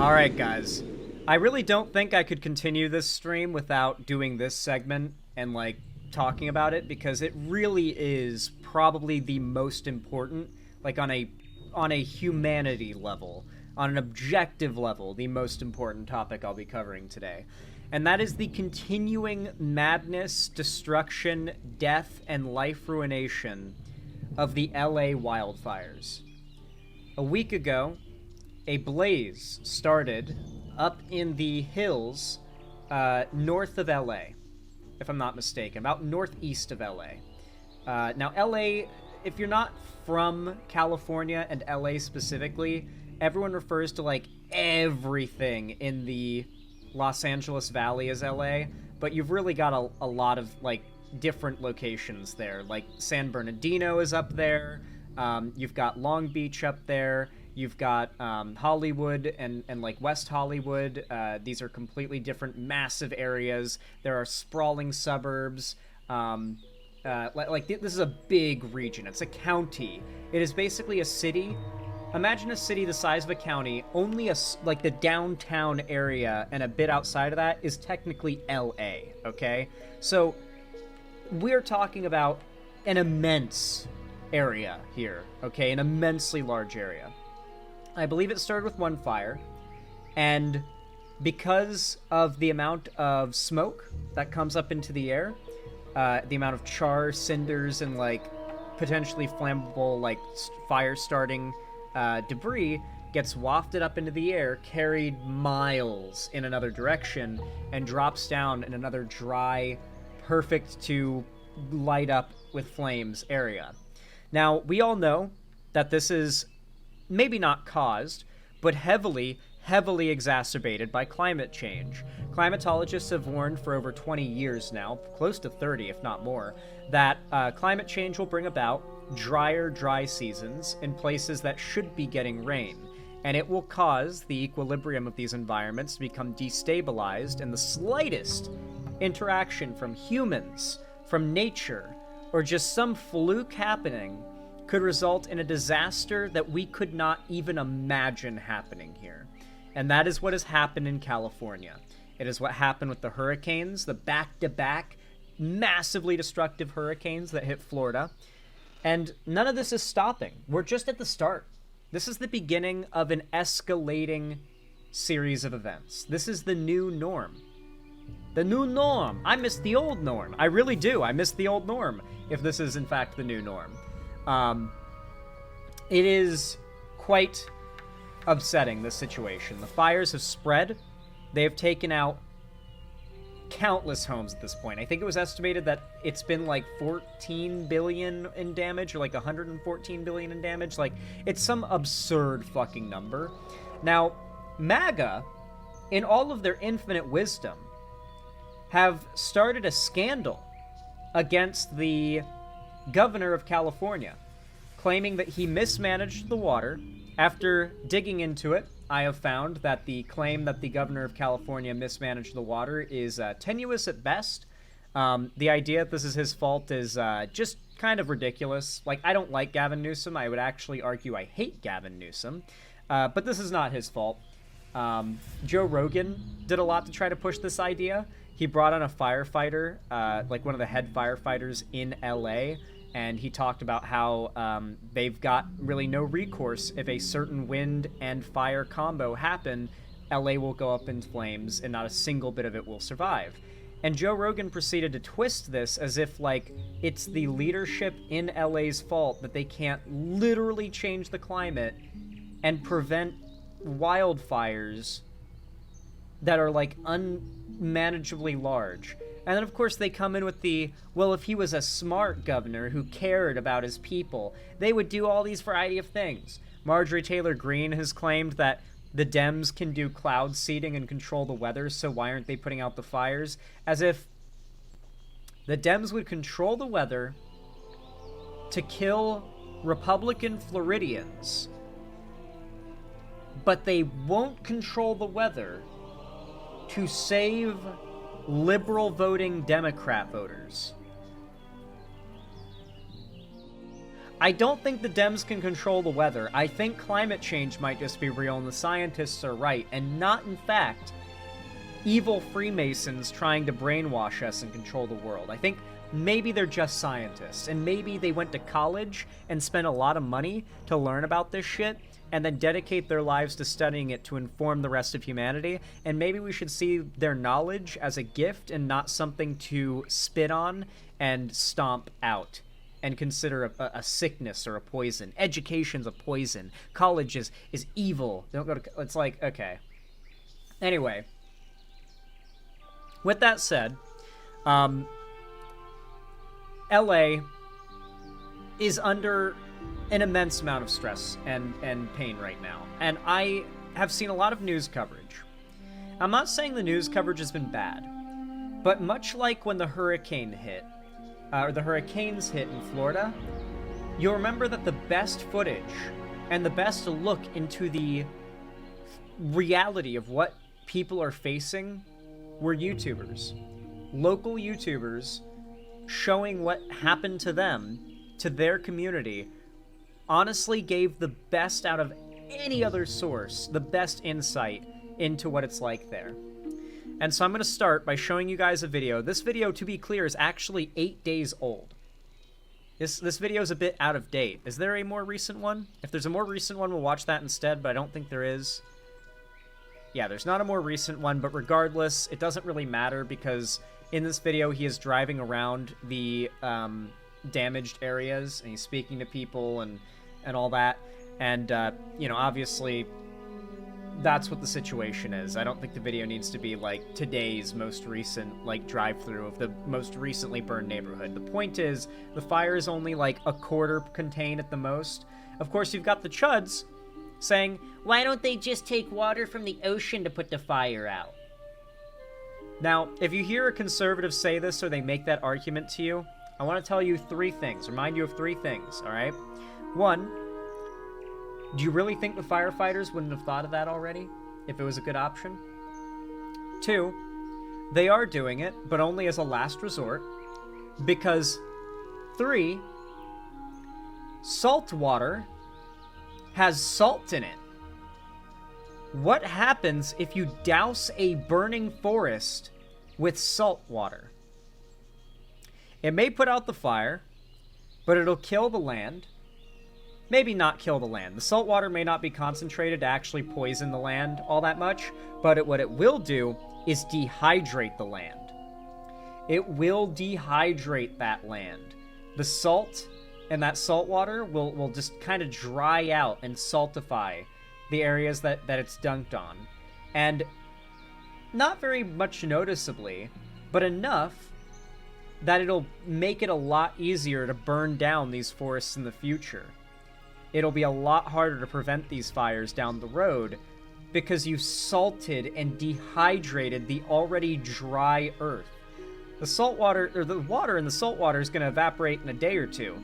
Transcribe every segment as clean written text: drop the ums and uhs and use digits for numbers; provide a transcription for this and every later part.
Alright, guys. I really don't think I could continue this stream without doing this segment and, like, talking about it, because it really is probably the most important, like, on a humanity level, on an objective level, the most important topic I'll be covering today. And that is the continuing madness, destruction, death, and life ruination of the LA wildfires. A week ago, a blaze started up in the hills north of LA, if I'm not mistaken, about northeast of LA. Now, LA, if you're not from California and LA specifically, everyone refers to, like, everything in the Los Angeles Valley as LA, but you've really got a lot of, like, different locations there. Like, San Bernardino is up there, you've got Long Beach up there, you've got Hollywood and like West Hollywood. These are completely different, massive areas. There are sprawling suburbs. This is a big region. It's a county. It is basically a city. Imagine a city the size of a county. Only like the downtown area and a bit outside of that is technically LA. Okay, so we're talking about an immense area here. Okay, an immensely large area. I believe it started with one fire, and because of the amount of smoke that comes up into the air, the amount of char, cinders, and, like, potentially flammable, like, fire-starting debris gets wafted up into the air, carried miles in another direction, and drops down in another dry, perfect to light up with flames area. Now, we all know that this is maybe not caused, but heavily exacerbated by climate change. Climatologists have warned for over 20 years now, close to 30 if not more, that climate change will bring about drier, dry seasons in places that should be getting rain, and it will cause the equilibrium of these environments to become destabilized, and the slightest interaction from humans, from nature, or just some fluke happening could result in a disaster that we could not even imagine happening here. And that is what has happened in California. It is what happened with the hurricanes, the back-to-back, massively destructive hurricanes that hit Florida. And none of this is stopping. We're just at the start. This is the beginning of an escalating series of events. This is the new norm. The new norm. I miss the old norm. I really do. I miss the old norm, if this is in fact the new norm. It is quite upsetting, this situation. The fires have spread. They have taken out countless homes at this point. I think it was estimated that it's been like 14 billion in damage, or like 114 billion in damage. Like, it's some absurd fucking number. Now, MAGA, in all of their infinite wisdom, have started a scandal against the governor of California, claiming that he mismanaged the water. After digging into it, I have found that the claim that the governor of California mismanaged the water is tenuous at best. The idea that this is his fault is just kind of ridiculous. Like, I don't like Gavin Newsom. I would actually argue I hate Gavin Newsom. But this is not his fault. Joe Rogan did a lot to try to push this idea. He brought on a firefighter, like one of the head firefighters in LA, and he talked about how they've got really no recourse. If a certain wind and fire combo happen, LA will go up in flames and not a single bit of it will survive. And Joe Rogan proceeded to twist this as if, like, it's the leadership in LA's fault that they can't literally change the climate and prevent wildfires that are, like, unmanageably large. And then, of course, they come in with the, well, if he was a smart governor who cared about his people, they would do all these variety of things. Marjorie Taylor Greene has claimed that the Dems can do cloud seeding and control the weather, so why aren't they putting out the fires? As if the Dems would control the weather to kill Republican Floridians, but they won't control the weather to save liberal voting Democrat voters. I don't think the Dems can control the weather. I think climate change might just be real and the scientists are right, and not, in fact, evil Freemasons trying to brainwash us and control the world. I think maybe they're just scientists, and maybe they went to college and spent a lot of money to learn about this shit, and then dedicate their lives to studying it to inform the rest of humanity, and maybe we should see their knowledge as a gift and not something to spit on and stomp out and consider a sickness or a poison. Education's a poison. College is evil. Don't go to... It's like, okay. Anyway. With that said, LA is under an immense amount of stress and pain right now. And I have seen a lot of news coverage. I'm not saying the news coverage has been bad, but much like when the hurricane hit, or the hurricanes hit in Florida, you'll remember that the best footage and the best look into the reality of what people are facing were YouTubers. Local YouTubers showing what happened to them, to their community, honestly gave the best out of any other source, the best insight into what it's like there. And so I'm going to start by showing you guys a video. This video, to be clear, is actually 8 days old. This video is a bit out of date. Is there a more recent one? If there's a more recent one, we'll watch that instead, but I don't think there is. Yeah, there's not a more recent one, but regardless, it doesn't really matter because in this video, he is driving around the damaged areas, and he's speaking to people and all that. And, you know, obviously, that's what the situation is. I don't think the video needs to be, like, today's most recent, like, drive-through of the most recently burned neighborhood. The point is, the fire is only, like, a quarter contained at the most. Of course, you've got the chuds saying, why don't they just take water from the ocean to put the fire out? Now, if you hear a conservative say this or they make that argument to you, I want to tell you three things, remind you of three things, all right? One, do you really think the firefighters wouldn't have thought of that already, if it was a good option? Two, they are doing it, but only as a last resort, because three, salt water has salt in it. What happens if you douse a burning forest with salt water? It may put out the fire, but it'll kill the land. Maybe not kill the land. The salt water may not be concentrated to actually poison the land all that much, but what it will do is dehydrate the land. It will dehydrate that land. The salt and that salt water will just kind of dry out and saltify the areas that it's dunked on. And not very much noticeably, but enough that it'll make it a lot easier to burn down these forests in the future. It'll be a lot harder to prevent these fires down the road because you salted and dehydrated the already dry earth. The salt water, or the water in the salt water is going to evaporate in a day or two.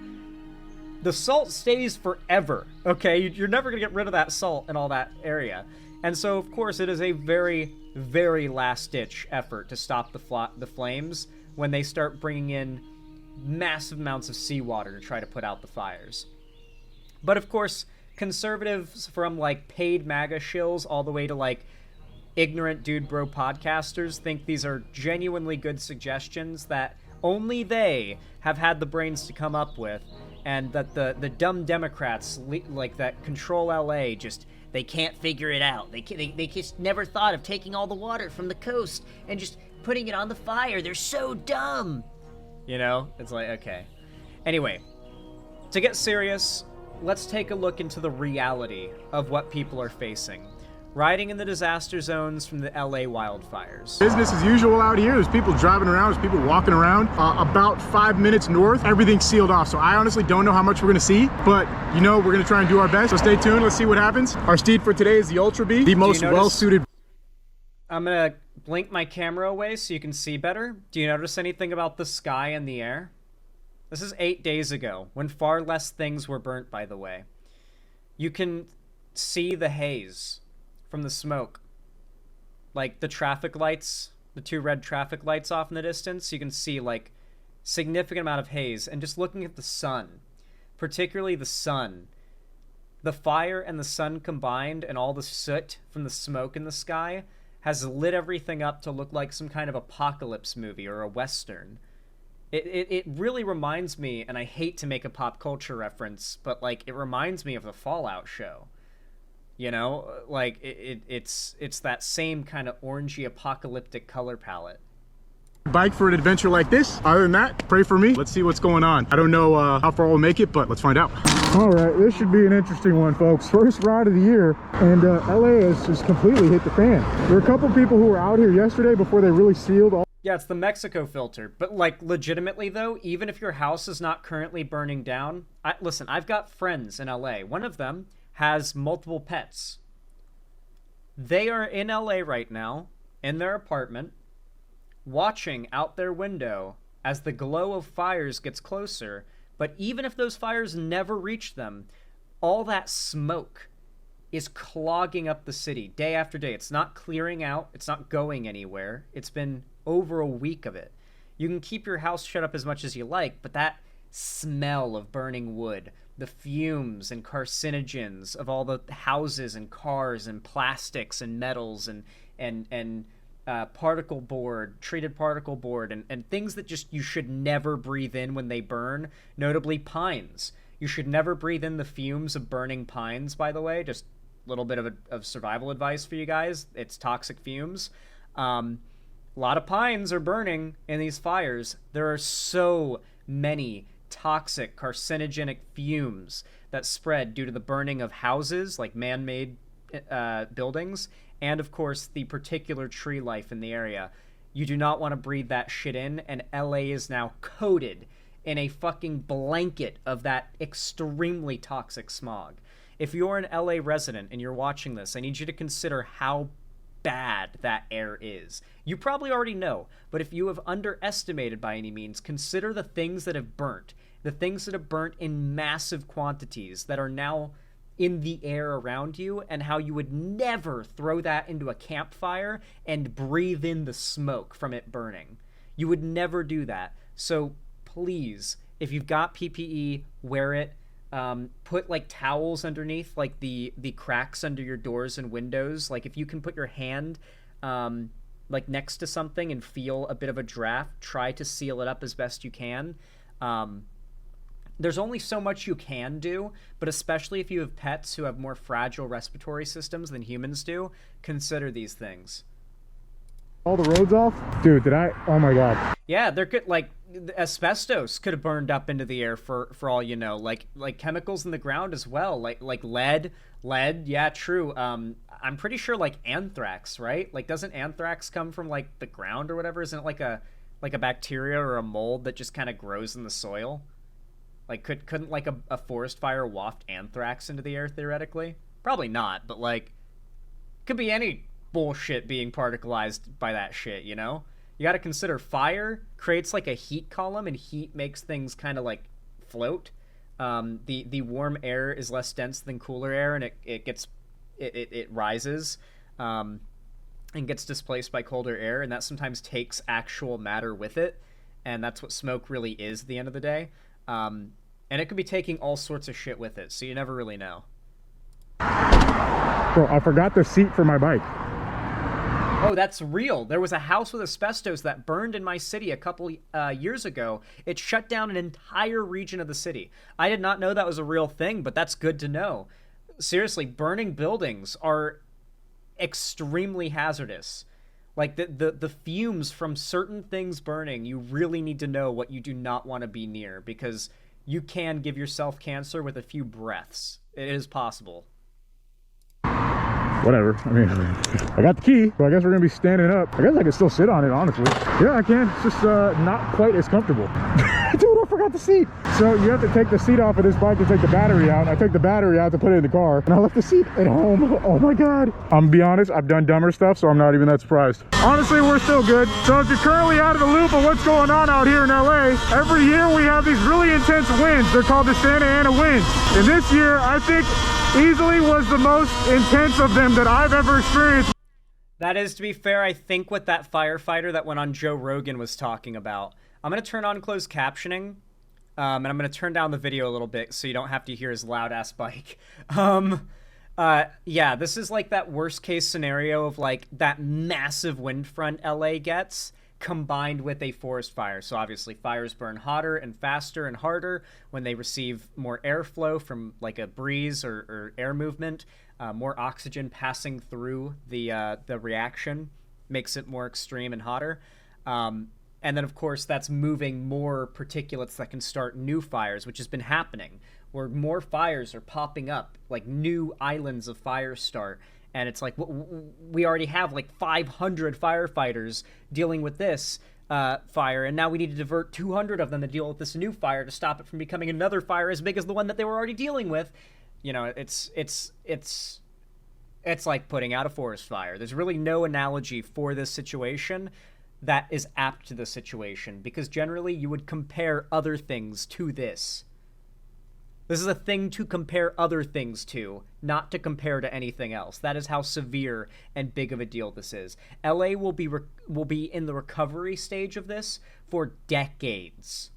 The salt stays forever, okay? You're never going to get rid of that salt in all that area. And so, of course, it is a very, very last-ditch effort to stop the flames when they start bringing in massive amounts of seawater to try to put out the fires. But, of course, conservatives from, like, paid MAGA shills all the way to, like, ignorant dude bro podcasters think these are genuinely good suggestions that only they have had the brains to come up with, and that the dumb Democrats, like, that control LA, just, they can't figure it out. They just never thought of taking all the water from the coast and just putting it on the fire. They're so dumb. You know? It's like, okay. Anyway, to get serious, let's take a look into the reality of what people are facing. Riding in the disaster zones from the LA wildfires. Business as usual out here. There's people driving around, there's people walking around. About 5 minutes north, everything's sealed off. So I honestly don't know how much we're gonna see, but you know, we're gonna try and do our best. So stay tuned, let's see what happens. Our steed for today is the Ultra Bee, the most well-suited. I'm gonna blink my camera away so you can see better. Do you notice anything about the sky and the air? This is 8 days ago, when far less things were burnt, by the way. You can see the haze from the smoke. Like the traffic lights, the two red traffic lights off in the distance, you can see like significant amount of haze. And just looking at the sun particularly the sun. The fire and the sun combined and all the soot from the smoke in the sky has lit everything up to look like some kind of apocalypse movie or a western. It really reminds me, and I hate to make a pop culture reference, but like it reminds me of the Fallout show. You know, like it's that same kind of orangey apocalyptic color palette. Bike for an adventure like this. Other than that, pray for me. Let's see what's going on. I don't know how far we'll make it, but let's find out. All right, this should be an interesting one, folks. First ride of the year, and LA has just completely hit the fan. There were a couple people who were out here yesterday before they really sealed all. Yeah, it's the Mexico filter. But like legitimately though, even if your house is not currently burning down, listen, I've got friends in LA. One of them has multiple pets. They are in LA right now, in their apartment, watching out their window as the glow of fires gets closer. But even if those fires never reach them, all that smoke is clogging up the city day after day. It's not clearing out. It's not going anywhere. It's been over a week of it. You can keep your house shut up as much as you like, but that smell of burning wood, the fumes and carcinogens of all the houses and cars and plastics and metals and particle board, treated particle board, and things that just you should never breathe in when they burn, notably pines. You should never breathe in the fumes of burning pines, by the way. Just a little bit of survival advice for you guys. It's toxic fumes. A lot of pines are burning in these fires. There are so many toxic, carcinogenic fumes that spread due to the burning of houses, like man-made buildings, and of course the particular tree life in the area. You do not want to breathe that shit in, and LA is now coated in a fucking blanket of that extremely toxic smog. If you're an LA resident and you're watching this, I need you to consider how bad that air is. You probably already know, but if you have underestimated by any means, consider the things that have burnt. The things that have burnt in massive quantities that are now in the air around you, and how you would never throw that into a campfire and breathe in the smoke from it burning. You would never do that. So please, if you've got PPE, wear it. Put like towels underneath like the cracks under your doors and windows. Like if you can put your hand like next to something and feel a bit of a draft, try to seal it up as best you can. There's only so much you can do, but especially if you have pets who have more fragile respiratory systems than humans do, consider these things. All the roads off? Dude, oh my God. Yeah, there could, like, asbestos could have burned up into the air for all you know. Like chemicals in the ground as well, like lead, yeah, true. I'm pretty sure, like, anthrax, right? Like, doesn't anthrax come from, like, the ground or whatever? Isn't it like a bacteria or a mold that just kind of grows in the soil? Like, couldn't like a forest fire waft anthrax into the air theoretically? Probably not, but like, could be any bullshit being particleized by that shit, you know? You got to consider fire creates like a heat column, and heat makes things kind of like float. The warm air is less dense than cooler air, and it rises and gets displaced by colder air, and that sometimes takes actual matter with it, and that's what smoke really is at the end of the day. And it could be taking all sorts of shit with it, so you never really know. Bro, I forgot the seat for my bike. Oh, that's real. There was a house with asbestos that burned in my city a couple years ago. It shut down an entire region of the city. I did not know that was a real thing, but that's good to know. Seriously, burning buildings are extremely hazardous. Like, the fumes from certain things burning, you really need to know what you do not want to be near, because you can give yourself cancer with a few breaths. It is possible. Whatever. I mean, I got the key, but I guess we're gonna be standing up. I guess I can still sit on it, honestly. Yeah, I can. It's just not quite as comfortable. Dude, I forgot the seat. So you have to take the seat off of this bike to take the battery out. I took the battery out to put it in the car, and I left the seat at home. Oh my God. I'm gonna be honest, I've done dumber stuff, so I'm not even that surprised. Honestly, we're still good. So if you're currently out of the loop of what's going on out here in LA, every year we have these really intense winds. They're called the Santa Ana winds. And this year, I think, easily was the most intense of them that I've ever experienced. That is, to be fair, I think what that firefighter that went on Joe Rogan was talking about. I'm going to turn on closed captioning And I'm going to turn down the video a little bit so you don't have to hear his loud-ass bike. Yeah, this is like that worst-case scenario of like that massive wind front LA gets combined with a forest fire. So obviously fires burn hotter and faster and harder when they receive more airflow from like a breeze or air movement. More oxygen passing through the reaction makes it more extreme and hotter. And then, of course, that's moving more particulates that can start new fires, which has been happening, where more fires are popping up, like new islands of fires start. And it's like, we already have like 500 firefighters dealing with this fire, and now we need to divert 200 of them to deal with this new fire to stop it from becoming another fire as big as the one that they were already dealing with. You know, it's like putting out a forest fire. There's really no analogy for this situation that is apt to the situation, because generally you would compare other things to this. This is a thing to compare other things to, not to compare to anything else. That is how severe and big of a deal this is. LA will be in the recovery stage of this for decades.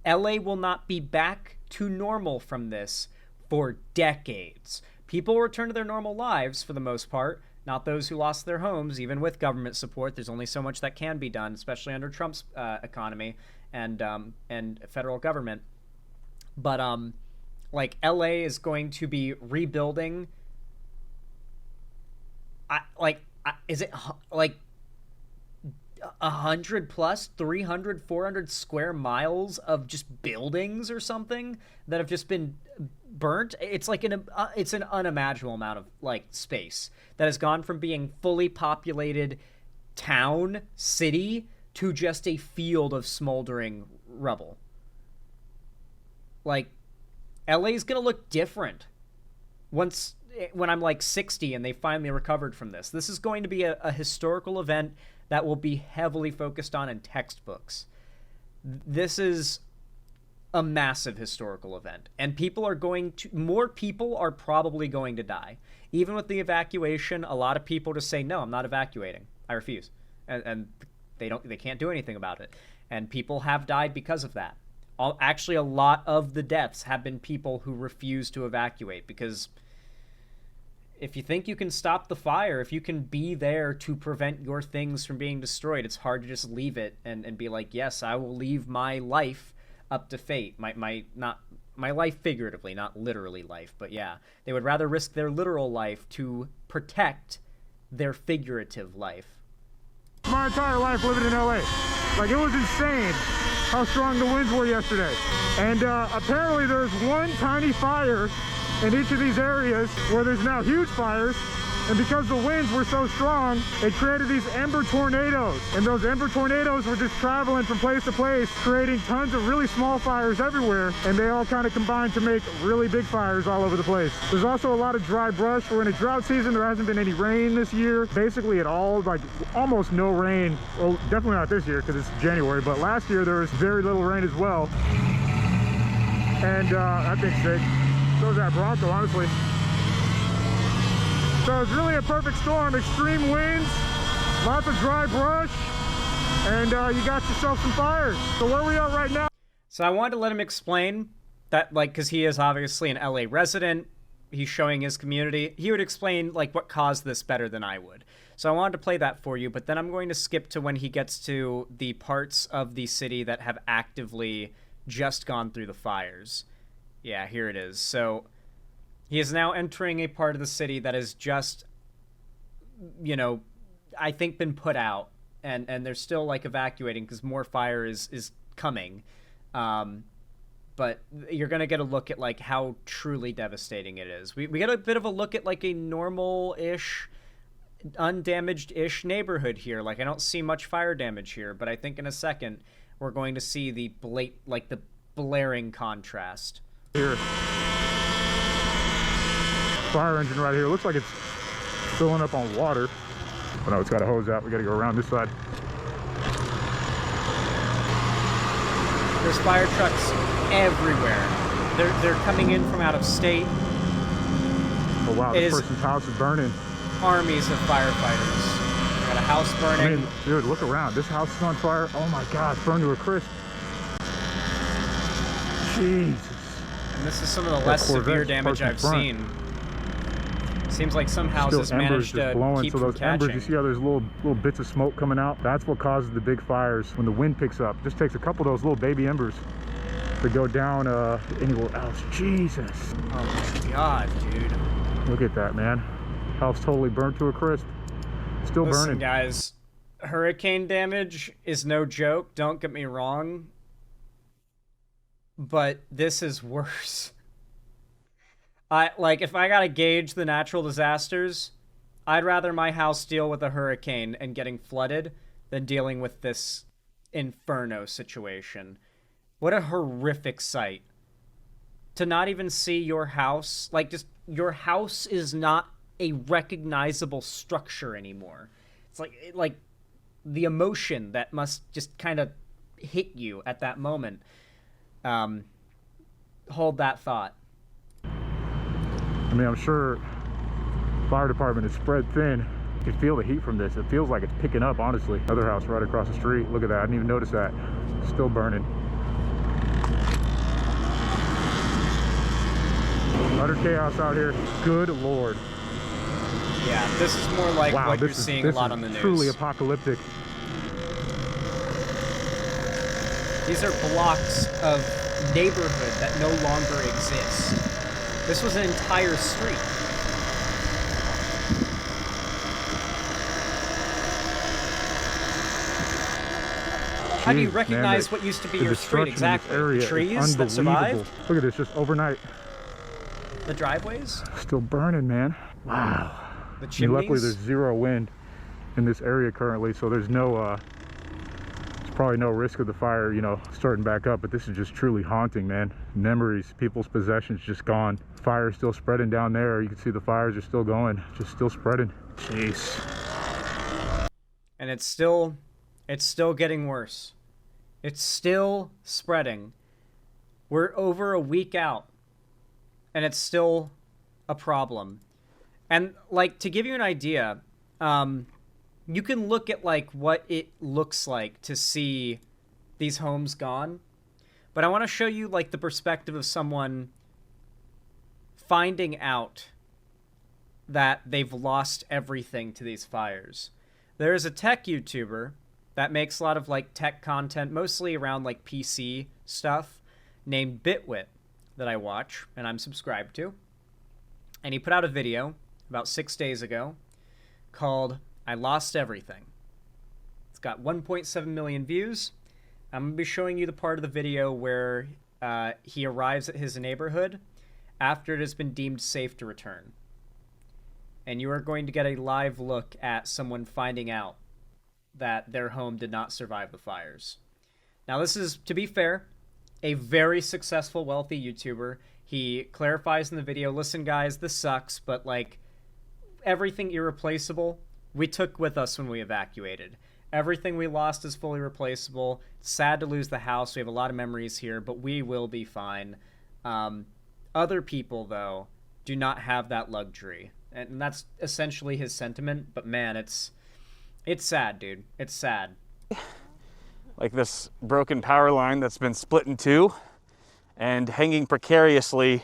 LA will not be back to normal from this for decades. People return to their normal lives for the most part, not those who lost their homes. Even with government support, there's only so much that can be done, especially under Trump's economy and federal government. But like LA is going to be rebuilding. Is it like 100 plus 300 400 square miles of just buildings or something that have just been burnt? It's like it's an unimaginable amount of like space that has gone from being fully populated town city to just a field of smoldering rubble. Like, LA's gonna look different when I'm like 60 and they finally recovered from this. This is going to be a historical event that will be heavily focused on in textbooks. This is a massive historical event, and more people are probably going to die. Even with the evacuation, a lot of people just say, no, I'm not evacuating. I refuse. And they can't do anything about it. And people have died because of that. Actually, a lot of the deaths have been people who refuse to evacuate, because if you think you can stop the fire, if you can be there to prevent your things from being destroyed, it's hard to just leave it and be like, yes, I will leave my life up to fate. My life figuratively, not literally life, but yeah. They would rather risk their literal life to protect their figurative life. My entire life living in LA. Like, it was insane how strong the winds were yesterday. And apparently there's one tiny fire in each of these areas where there's now huge fires. And because the winds were so strong, it created these ember tornadoes. And those ember tornadoes were just traveling from place to place, creating tons of really small fires everywhere. And they all kind of combined to make really big fires all over the place. There's also a lot of dry brush. We're in a drought season. There hasn't been any rain this year, basically at all, like almost no rain. Well, definitely not this year because it's January, but last year there was very little rain as well. And that thing's sick. So is that Bronco, honestly. So it's really a perfect storm. Extreme winds, lots of dry brush, and you got yourself some fires. So where are we at right now? So I wanted to let him explain that, like, because he is obviously an LA resident, he's showing his community. He would explain, like, what caused this better than I would. So I wanted to play that for you, but then I'm going to skip to when he gets to the parts of the city that have actively just gone through the fires. Yeah, here it is. So he is now entering a part of the city that is just, you know, I think been put out, and they're still like evacuating because more fire is coming. But you're going to get a look at like how truly devastating it is. We get a bit of a look at like a normal-ish, undamaged-ish neighborhood here. Like, I don't see much fire damage here, but I think in a second we're going to see the blaring contrast. Here. Fire engine right here. Looks like it's filling up on water. Oh no, it's got a hose out. We got to go around this side. There's fire trucks everywhere. They're coming in from out of state. Oh wow, this person's house is burning. Armies of firefighters. Got a house burning. I mean, dude, look around. This house is on fire. Oh my God, it's burned to a crisp. Jesus. And this is some of the less severe damage I've seen. Seems like some houses managed to keep so from those embers, you catching. see how there's little bits of smoke coming out? That's what causes the big fires when the wind picks up. Just takes a couple of those little baby embers to go down anywhere else. Jesus. Oh my God, dude. Look at that, man. House totally burnt to a crisp. Still Listen, burning. guys, hurricane damage is no joke. Don't get me wrong. But this is worse. If I gotta gauge the natural disasters, I'd rather my house deal with a hurricane and getting flooded than dealing with this inferno situation. What a horrific sight. To not even see your house, your house is not a recognizable structure anymore. It's like the emotion that must just kind of hit you at that moment. Hold that thought. I mean, I'm sure fire department is spread thin. You can feel the heat from this. It feels like it's picking up, honestly. Other house right across the street. Look at that. I didn't even notice that. Still burning. Utter chaos out here. Good Lord. Yeah, this is more like Wow, what you're seeing a lot on the news. Truly apocalyptic. These are blocks of neighborhood that no longer exists. This was an entire street. How do you recognize what used to be your street exactly? The trees that survived? Look at this, just overnight. The driveways? Still burning, man. Wow. The chimneys? I mean, luckily there's zero wind in this area currently, so there's no there's probably no risk of the fire, you know, starting back up. But this is just truly haunting, man. Memories, people's possessions just gone. Fire still spreading down there. You can see the fires are still going, just still spreading. Jeez. And it's still getting worse. It's still spreading. We're over a week out, and it's still a problem. And to give you an idea, you can look at what it looks like to see these homes gone. But I want to show you the perspective of someone finding out that they've lost everything to these fires. There is a tech YouTuber that makes a lot of tech content, mostly around PC stuff, named Bitwit, that I watch and I'm subscribed to. And he put out a video about 6 days ago called I Lost Everything. It's got 1.7 million views. I'm going to be showing you the part of the video where he arrives at his neighborhood after it has been deemed safe to return. And you are going to get a live look at someone finding out that their home did not survive the fires. Now, this is, to be fair, a very successful, wealthy YouTuber. He clarifies in the video, listen, guys, this sucks, but everything irreplaceable we took with us when we evacuated. Everything we lost is fully replaceable. It's sad to lose the house. We have a lot of memories here, but we will be fine. Other people, though, do not have that luxury. And that's essentially his sentiment. But man, it's sad, dude. It's sad. Like this broken power line that's been split in two and hanging precariously,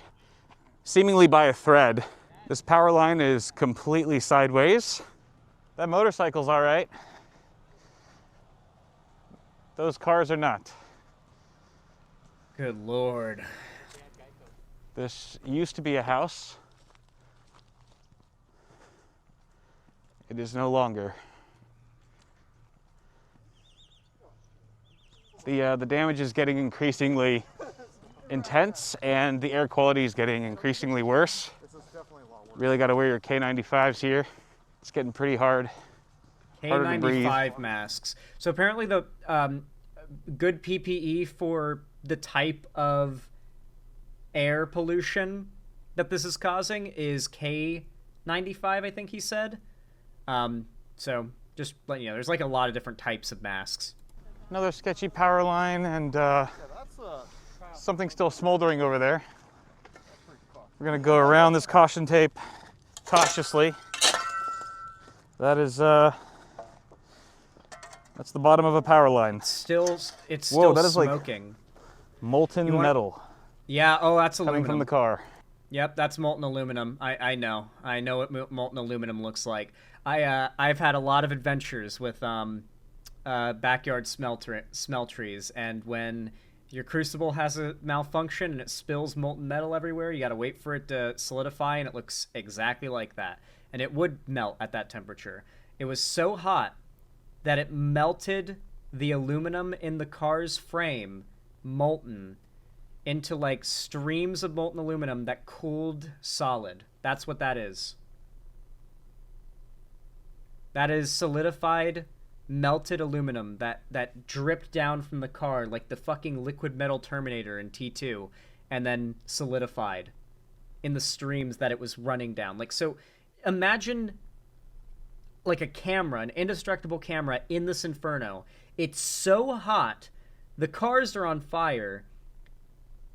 seemingly by a thread. This power line is completely sideways. That motorcycle's all right. Those cars are not. Good Lord. This used to be a house. It is no longer. The damage is getting increasingly intense, and the air quality is getting increasingly worse. Really got to wear your K95s here. It's getting pretty hard. K95 masks. So apparently the good PPE for the type of air pollution that this is causing is K95, I think he said. So just letting you know, there's a lot of different types of masks. Another sketchy power line, and something still smoldering over there. We're gonna go around this caution tape cautiously. That is that's the bottom of a power line. It's still Whoa, that is smoking. molten metal. Yeah, oh, that's coming from aluminum. the car. Yep, that's molten aluminum. I know what molten aluminum looks like. I've had a lot of adventures with backyard smelteries, and when your crucible has a malfunction and it spills molten metal everywhere, you got to wait for it to solidify, and it looks exactly like that. And it would melt at that temperature. It was so hot that it melted the aluminum in the car's frame, molten, into like streams of molten aluminum that cooled solid. That's what that is. That is solidified, melted aluminum that dripped down from the car like the fucking liquid metal Terminator in T2, and then solidified in the streams that it was running down. Like, so imagine like a camera, an indestructible camera in this inferno. It's so hot, the cars are on fire,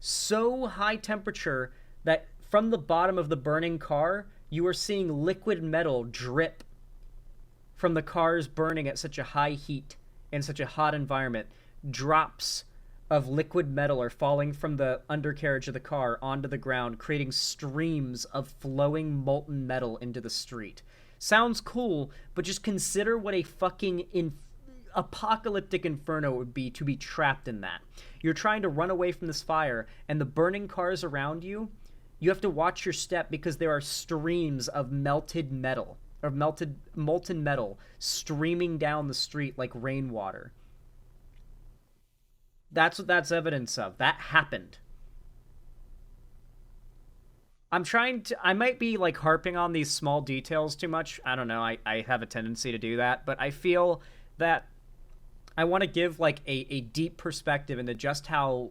so high temperature that from the bottom of the burning car, you are seeing liquid metal drip from the cars burning at such a high heat in such a hot environment. Drops of liquid metal are falling from the undercarriage of the car onto the ground, creating streams of flowing molten metal into the street. Sounds cool, but just consider what a fucking apocalyptic inferno it would be to be trapped in that. You're trying to run away from this fire, and the burning cars around you, you have to watch your step because there are streams of melted metal, or molten metal streaming down the street like rainwater. That's what that's evidence of. That happened. I might be like harping on these small details too much. I don't know. I have a tendency to do that, but I feel that I want to give like a deep perspective into just how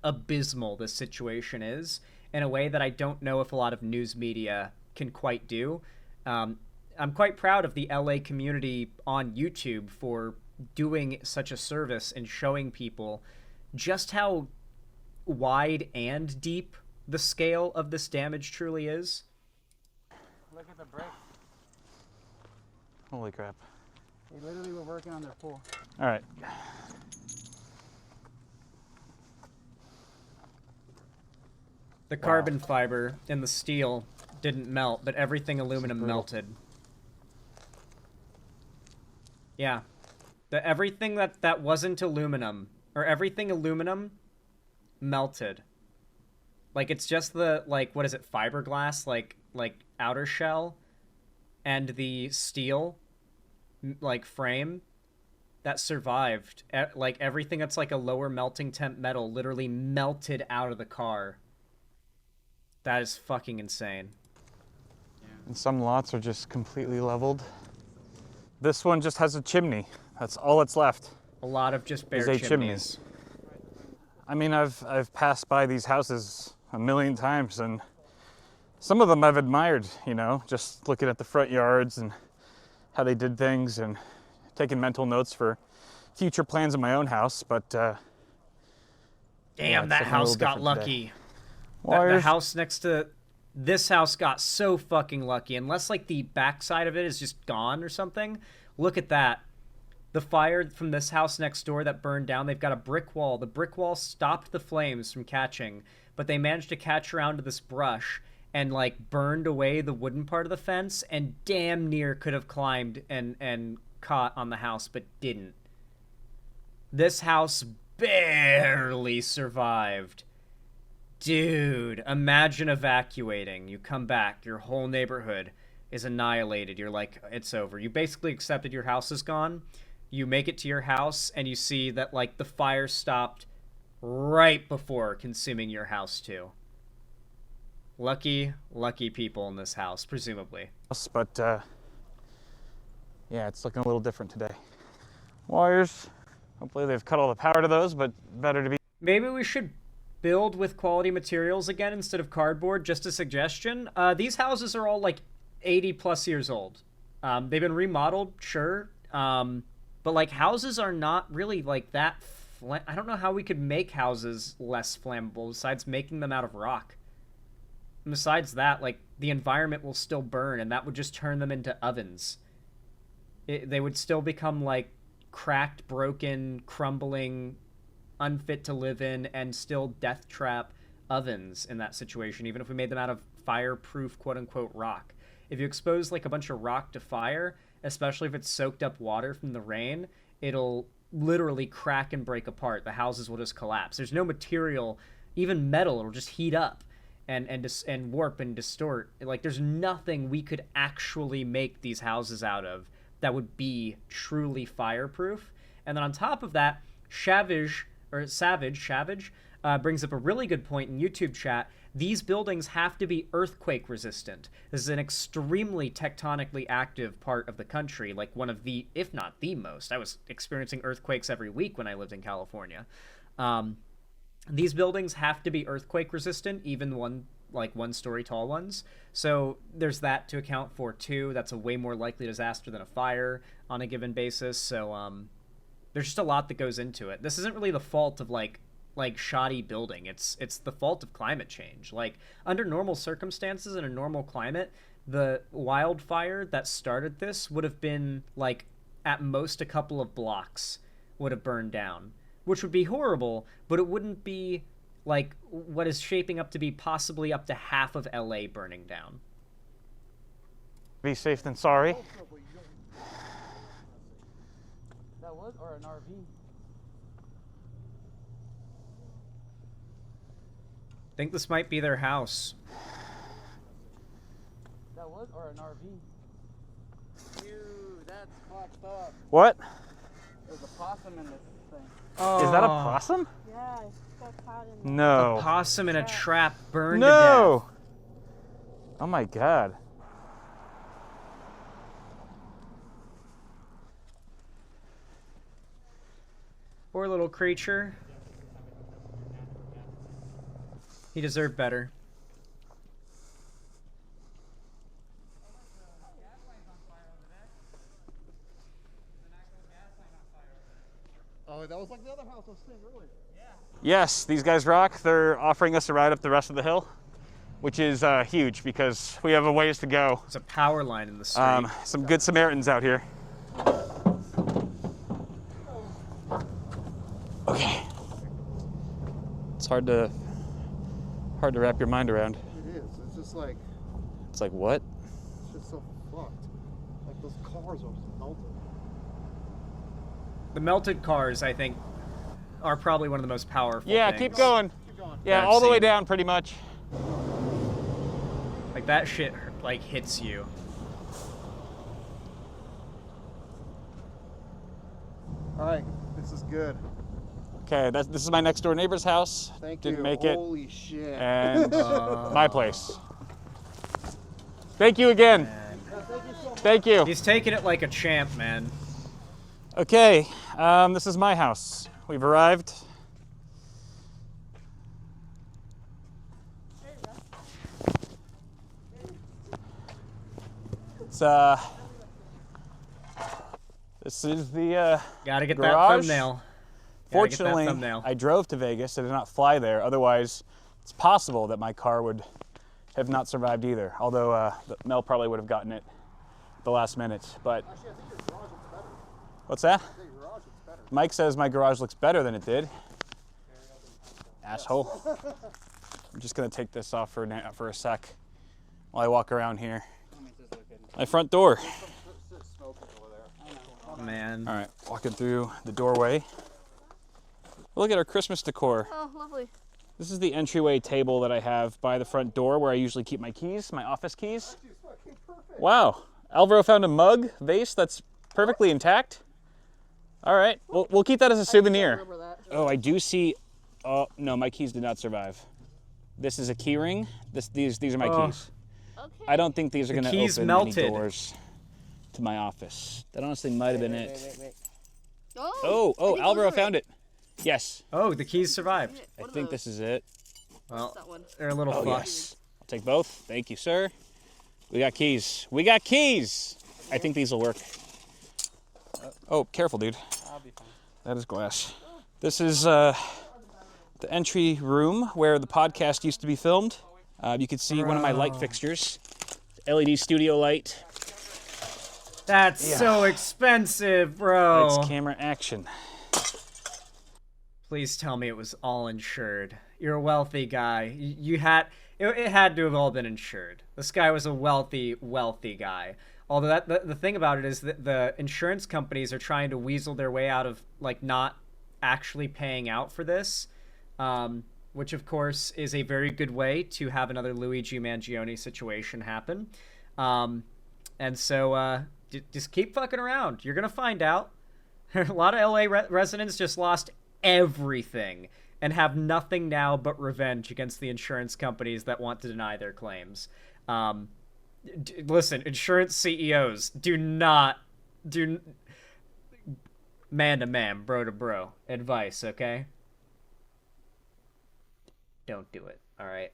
abysmal this situation is in a way that I don't know if a lot of news media can quite do. I'm quite proud of the LA community on YouTube for doing such a service and showing people just how wide and deep the scale of this damage truly is. Look at the brakes. Holy crap. They literally were working on their pool. All right. The carbon fiber in the steel didn't melt, but everything aluminum melted. Yeah. Everything that wasn't aluminum, or everything aluminum, melted. Like, it's just the, like, what is it, fiberglass, like outer shell, and the steel, like, frame that survived. Like, everything that's, like, a lower melting temp metal literally melted out of the car. That is fucking insane. And some lots are just completely leveled. This one just has a chimney. That's all that's left. A lot of just bare Is a chimneys. chimney. I mean, I've passed by these houses a million times, and some of them I've admired, you know, just looking at the front yards and how they did things and taking mental notes for future plans of my own house, but Damn, that house got lucky. The house next to this house got so fucking lucky. Unless, like, the backside of it is just gone or something. Look at that. The fire from this house next door that burned down, they've got a brick wall. The brick wall stopped the flames from catching, but they managed to catch around to this brush and, like, burned away the wooden part of the fence and damn near could have climbed and caught on the house, but didn't. This house barely survived. Dude, imagine evacuating. You come back, your whole neighborhood is annihilated. You're like, it's over. You basically accepted your house is gone. You make it to your house, and you see that, like, the fire stopped right before consuming your house, too. Lucky, lucky people in this house, presumably. But, yeah, it's looking a little different today. Wires. Hopefully they've cut all the power to those, but better to be... Maybe we should build with quality materials again instead of cardboard. Just a suggestion. These houses are all like 80 plus years old. They've been remodeled, sure, but like houses are not really like that. I don't know how we could make houses less flammable besides making them out of rock. And besides that, like, the environment will still burn, and that would just turn them into ovens. They would still become like cracked, broken, crumbling, unfit to live in, and still death trap ovens in that situation, even if we made them out of fireproof quote-unquote rock. If you expose like a bunch of rock to fire, especially if it's soaked up water from the rain, it'll literally crack and break apart. The houses will just collapse. There's no material, even metal, it'll just heat up and warp and distort. Like, there's nothing we could actually make these houses out of that would be truly fireproof. And then on top of that, Savage brings up a really good point in YouTube chat. These buildings have to be earthquake resistant. This is an extremely tectonically active part of the country, like one of the, if not the most. I was experiencing earthquakes every week when I lived in California. These buildings have to be earthquake resistant, even one-story tall ones. So there's that to account for too. That's a way more likely disaster than a fire on a given basis. So there's just a lot that goes into it. This isn't really the fault of like shoddy building. It's the fault of climate change. Like, under normal circumstances in a normal climate, the wildfire that started this would have been like at most a couple of blocks would have burned down, which would be horrible, but it wouldn't be like what is shaping up to be possibly up to half of LA burning down. Be safe than sorry. That was, or an RV? I think this might be their house. That was, or an RV? Dude, that's fucked up. What? There's a possum in this thing. Oh, Is that a possum? Yeah, it's got caught in there. No. a possum in a trap burned to No. death. Oh my God. Poor little creature. He deserved better. Oh, that was like the other house I was seeing earlier. Yes, these guys rock. They're offering us a ride up the rest of the hill, which is huge because we have a ways to go. There's a power line in the street. Some good Samaritans out here. Okay. It's hard to wrap your mind around. It is. It's just like, It's like, what? it's just so fucked. Like those cars are just melted. The melted cars, I think, are probably one of the most powerful Yeah, things. keep going. Keep going. Yeah, I've all the way seen. down pretty much. Like, that shit, like, hits you. All right, this is good. Okay, this is my next door neighbor's house. Thank Didn't you. make it. Holy shit. And my place. Thank you again. Thank you. He's taking it like a champ, man. Okay, this is my house. We've arrived. It's this is the Gotta get that garage. thumbnail. Gotta get that Fortunately, thumbnail. I drove to Vegas. I did not fly there. Otherwise, it's possible that my car would have not survived either. Although Mel probably would have gotten it at the last minute. But Actually, I think your garage looks better. what's that? I think your garage looks better. Mike says my garage looks better than it did. Asshole. I'm just gonna take this off for a sec while I walk around here. My front door. Man. All right, walking through the doorway. Look at our Christmas decor. Oh, lovely. This is the entryway table that I have by the front door where I usually keep my keys, my office keys. Wow, Alvaro found a mug vase that's perfectly intact. All right, we'll keep that as a souvenir. Remember that? Oh, I do see. Oh no, my keys did not survive. This is a key ring. These are my Oh. keys. Okay. I don't think these are The going to keys open melted. any doors to my office. That honestly might have been it. Wait. Oh, Oh, I think Alvaro those are found it. it. Yes, Oh, the keys survived. I What are think those? this is it. Well, That one. they're a little Oh, fucked. yes. I'll take both. Thank you, sir. We got keys. We got keys. I think these will work. Oh, careful, dude. I'll be fine. That is glass. This is the entry room where the podcast used to be filmed. You could see one of my light fixtures. LED studio light. That's so expensive, bro. Lights, camera, action. Please tell me it was all insured. You're a wealthy guy. You had it had to have all been insured. This guy was a wealthy guy. Although the thing about it is that the insurance companies are trying to weasel their way out of like not actually paying out for this, which of course is a very good way to have another Luigi Mangione situation happen. And so just keep fucking around. You're gonna find out. A lot of LA residents just lost everything and have nothing now but revenge against the insurance companies that want to deny their claims. Listen, insurance CEOs, do man to man, bro to bro advice, okay? Don't do it, all right?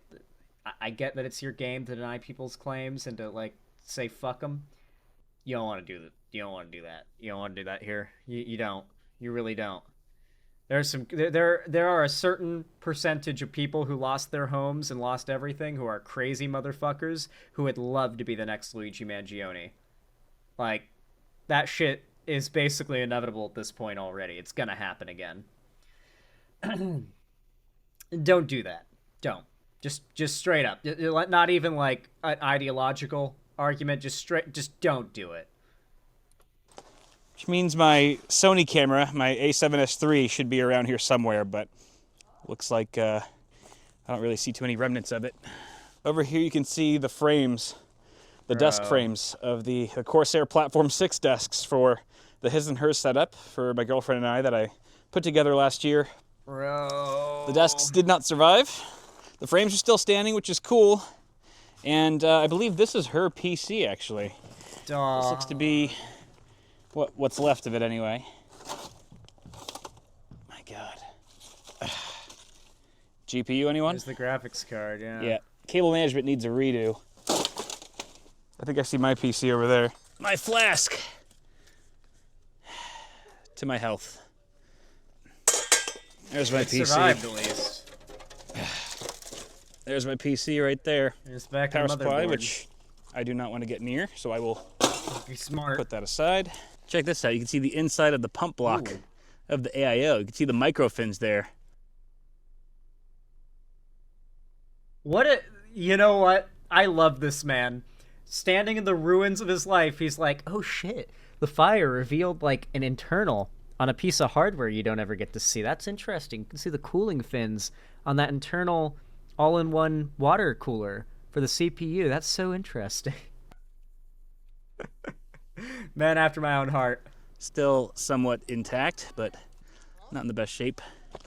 I get that it's your game to deny people's claims and to like say fuck them. You don't want to do that. You don't want to do that. You don't want to do that here. You don't. You really don't. There are a certain percentage of people who lost their homes and lost everything who are crazy motherfuckers who would love to be the next Luigi Mangione. Like, that shit is basically inevitable at this point already. It's gonna happen again. Don't do that. Don't. Just straight up. Not even like an ideological argument. Just don't do it. Which means my Sony camera, my A7S III, should be around here somewhere, but looks like I don't really see too many remnants of it. Over here you can see the frames, the desk frames of the Corsair Platform 6 desks for the his and hers setup for my girlfriend and I that I put together last year. Bro. The desks did not survive. The frames are still standing, which is cool. And I believe this is her PC, actually. This looks to be what's left of it, anyway. My God. GPU, anyone? There's the graphics card, yeah. Yeah. Cable management needs a redo. I think I see my PC over there. My flask! To my health. There's my PC. Survived, at least. There's my PC right there. It's back Power on the supply, motherboard. which I do not want to get near, so I will Be smart. put that aside. Check this out. You can see the inside of the pump block of the AIO. You can see the micro fins there. You know what? I love this man. Standing in the ruins of his life, he's like, oh shit, the fire revealed like an internal on a piece of hardware you don't ever get to see. That's interesting. You can see the cooling fins on that internal all-in-one water cooler for the CPU. That's so interesting. Man after my own heart. Still somewhat intact, but not in the best shape.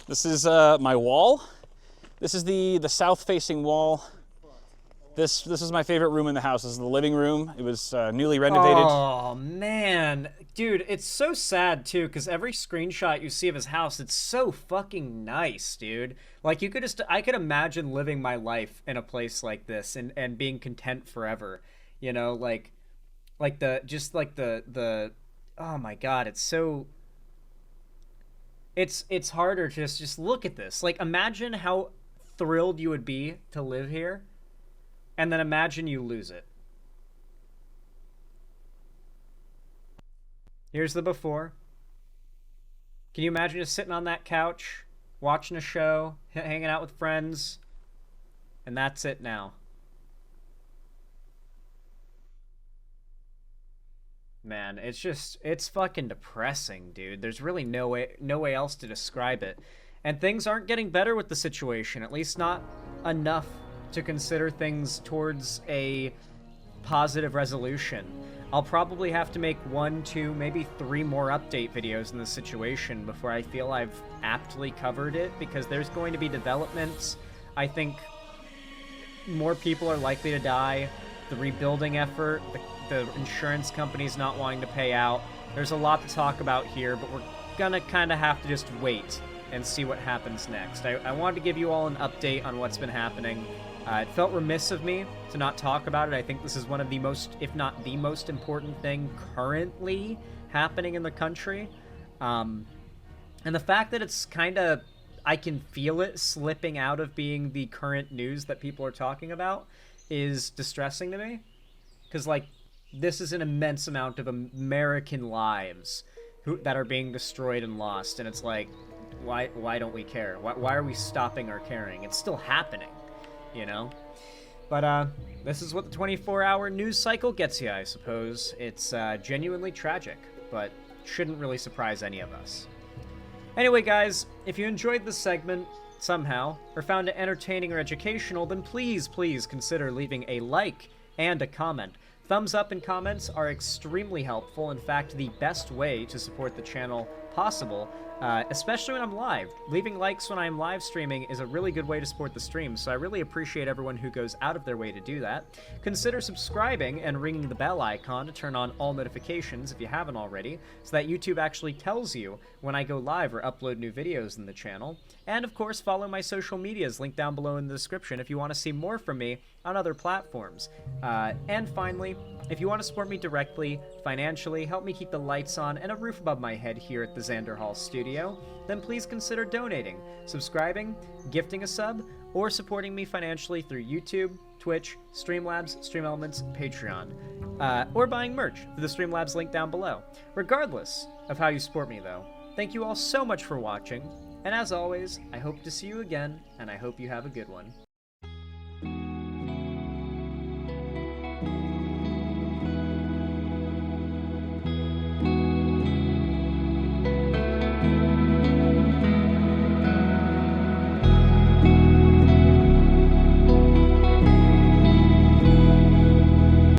This is my wall. This is the south-facing wall. This is my favorite room in the house. This is the living room. It was newly renovated. Oh, man. Dude, it's so sad, too, because every screenshot you see of his house, it's so fucking nice, dude. Like, I could imagine living my life in a place like this and being content forever. You know, oh my God, it's so... It's harder to just look at this. Like, imagine how thrilled you would be to live here, and then imagine you lose it. Here's the before. Can you imagine just sitting on that couch, watching a show, hanging out with friends, and that's it now. Man, it's fucking depressing, dude. There's really no way else to describe it. And things aren't getting better with the situation, at least not enough to consider things towards a positive resolution. I'll probably have to make 1, 2, maybe 3 more update videos in this situation before I feel I've aptly covered it, because there's going to be developments. I think more people are likely to die. The rebuilding effort, the insurance companies not wanting to pay out. There's a lot to talk about here, but we're gonna kind of have to just wait and see what happens next. I wanted to give you all an update on what's been happening. It felt remiss of me to not talk about it. I think this is one of the most, if not the most important thing currently happening in the country. And the fact that it's kind of, I can feel it slipping out of being the current news that people are talking about is distressing to me. Because, like, this is an immense amount of American lives that are being destroyed and lost. And it's like, why don't we care? Why are we stopping our caring? It's still happening, you know? But this is what the 24-hour news cycle gets you, I suppose. It's genuinely tragic, but shouldn't really surprise any of us. Anyway, guys, if you enjoyed this segment somehow, or found it entertaining or educational, then please consider leaving a like and a comment. Thumbs up and comments are extremely helpful. In fact, the best way to support the channel possible, especially when I'm live. Leaving likes when I'm live streaming is a really good way to support the stream, so I really appreciate everyone who goes out of their way to do that. Consider subscribing and ringing the bell icon to turn on all notifications if you haven't already, so that YouTube actually tells you when I go live or upload new videos in the channel. And of course, follow my social medias linked down below in the description if you want to see more from me on other platforms. And finally, if you want to support me directly, financially, help me keep the lights on and a roof above my head here at the Xander Hall studio, then please consider donating, subscribing, gifting a sub, or supporting me financially through YouTube, Twitch, Streamlabs, StreamElements, Patreon, or buying merch through the Streamlabs link down below. Regardless of how you support me though, thank you all so much for watching, and as always, I hope to see you again, and I hope you have a good one.